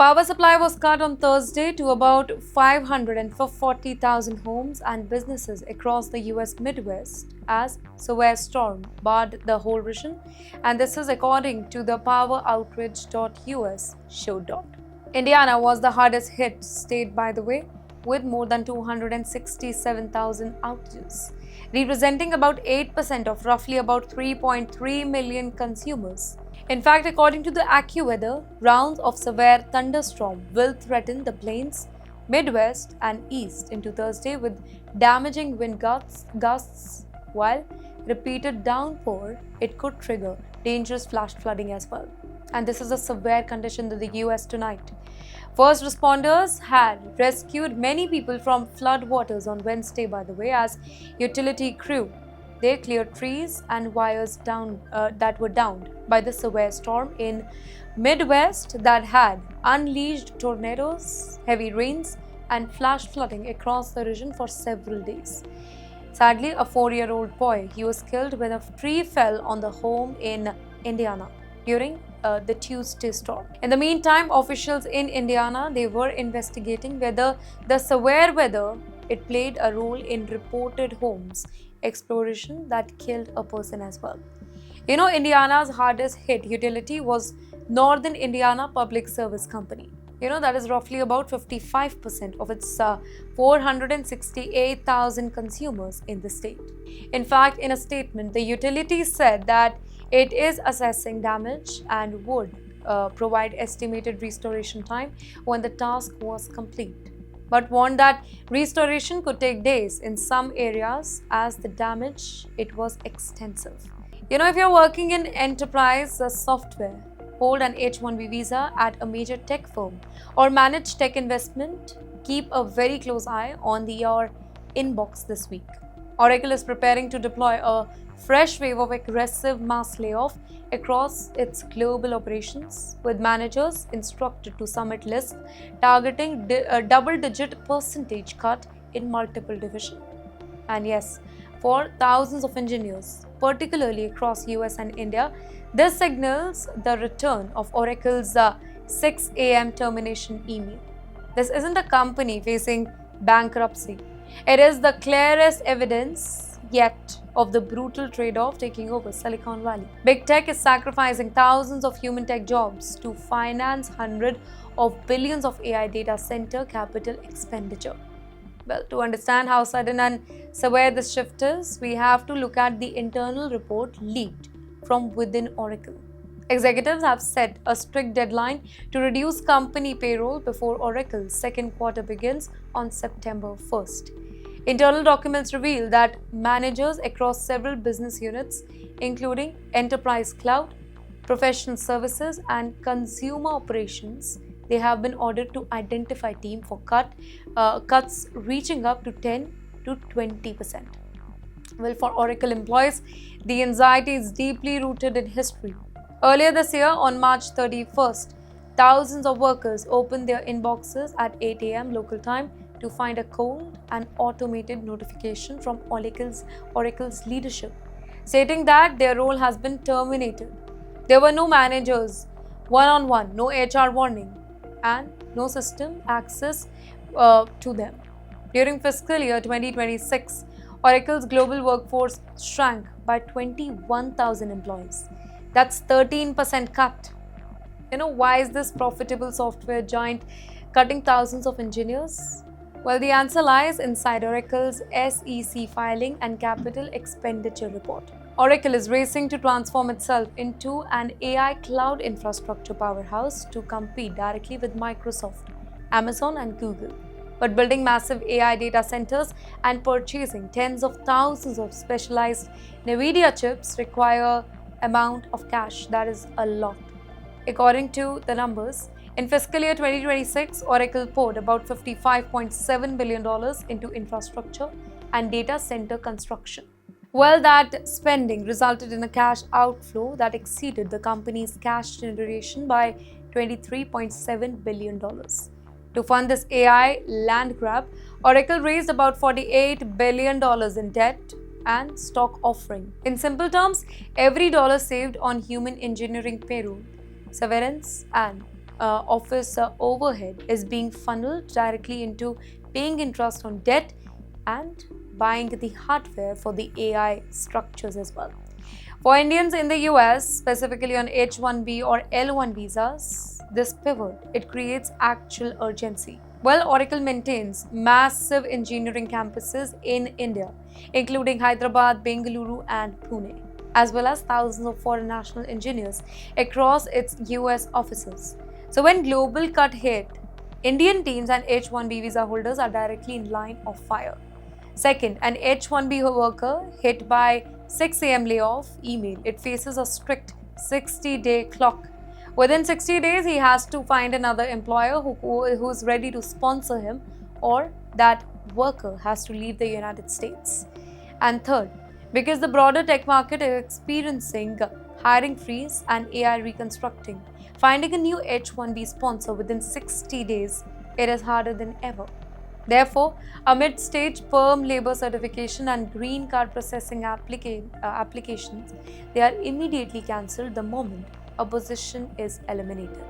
Power supply was cut on Thursday to about 540,000 homes and businesses across the US Midwest as severe storm barred the whole region, and this is according to the poweroutage.us showed. Indiana was the hardest hit state, by the way, with more than 267,000 outages, representing about 8% of roughly about 3.3 million consumers. In fact, according to the AccuWeather, rounds of severe thunderstorm will threaten the plains, Midwest, and East into Thursday with damaging wind gusts, while repeated downpour, it could trigger dangerous flash flooding as well. And this is a severe condition in the US tonight. First responders had rescued many people from flood waters on Wednesday, by the way, as utility crew. They cleared trees and wires that were downed by the severe storm in Midwest that had unleashed tornadoes, heavy rains, and flash flooding across the region for several days. Sadly, a 4-year-old boy, he was killed when a tree fell on the home in Indiana during the Tuesday storm. In the meantime, officials in Indiana, they were investigating whether the severe weather it played a role in reported homes explosion that killed a person as well. Indiana's hardest hit utility was Northern Indiana Public Service Company. That is roughly about 55% of its 468,000 consumers in the state. In fact, in a statement, the utility said that it is assessing damage and would provide estimated restoration time when the task was complete, but warned that restoration could take days in some areas as the damage it was extensive. If you're working in enterprise software, hold an H-1B visa at a major tech firm, or manage tech investment, keep a very close eye on your inbox this week. Oracle is preparing to deploy a fresh wave of aggressive mass layoff across its global operations, with managers instructed to submit lists targeting a double-digit percentage cut in multiple divisions. And yes, for thousands of engineers, particularly across US and India, this signals the return of Oracle's 6 a.m. termination email. This isn't a company facing bankruptcy. It is the clearest evidence yet of the brutal trade-off taking over Silicon Valley. Big tech is sacrificing thousands of human tech jobs to finance hundreds of billions of AI data center capital expenditure. Well, to understand how sudden and severe this shift is, we have to look at the internal report leaked from within Oracle. Executives have set a strict deadline to reduce company payroll before Oracle's second quarter begins on September 1st. Internal documents reveal that managers across several business units, including enterprise cloud, professional services, and consumer operations, they have been ordered to identify team for cuts reaching up to 10 to 20%. Well, for Oracle employees, the anxiety is deeply rooted in history. Earlier this year, on March 31st, thousands of workers opened their inboxes at 8 a.m. local time to find a cold and automated notification from Oracle's leadership, stating that their role has been terminated. There were no managers, one-on-one, no HR warning, and no system access to them. During fiscal year 2026, Oracle's global workforce shrank by 21,000 employees. That's 13% cut. Why is this profitable software giant cutting thousands of engineers? Well, the answer lies inside Oracle's SEC filing and capital expenditure report. Oracle is racing to transform itself into an AI cloud infrastructure powerhouse to compete directly with Microsoft, Amazon, and Google. But building massive AI data centers and purchasing tens of thousands of specialized NVIDIA chips require amount of cash that is a lot. According to the numbers, in fiscal year 2026, Oracle poured about $55.7 billion into infrastructure and data center construction. Well, that spending resulted in a cash outflow that exceeded the company's cash generation by $23.7 billion. To fund this AI land grab, Oracle raised about $48 billion in debt and stock offering. In simple terms, every dollar saved on human engineering payroll, severance, and office overhead is being funneled directly into paying interest on debt and buying the hardware for the AI structures as well. For Indians in the US, specifically on H-1B or L-1 visas, this pivot, it creates actual urgency. Well, Oracle maintains massive engineering campuses in India, including Hyderabad, Bengaluru, and Pune, as well as thousands of foreign national engineers across its US offices. So when global cut hit, Indian teams and H-1B visa holders are directly in line of fire. Second, an H-1B worker hit by 6 a.m. layoff email, it faces a strict 60-day clock. Within 60 days, he has to find another employer who's ready to sponsor him, or that worker has to leave the United States. And third, because the broader tech market is experiencing hiring freeze and AI reconstructing, finding a new H-1B sponsor within 60 days, it is harder than ever. Therefore, amid stage perm labor certification and green card processing applications, they are immediately cancelled the moment a position is eliminated.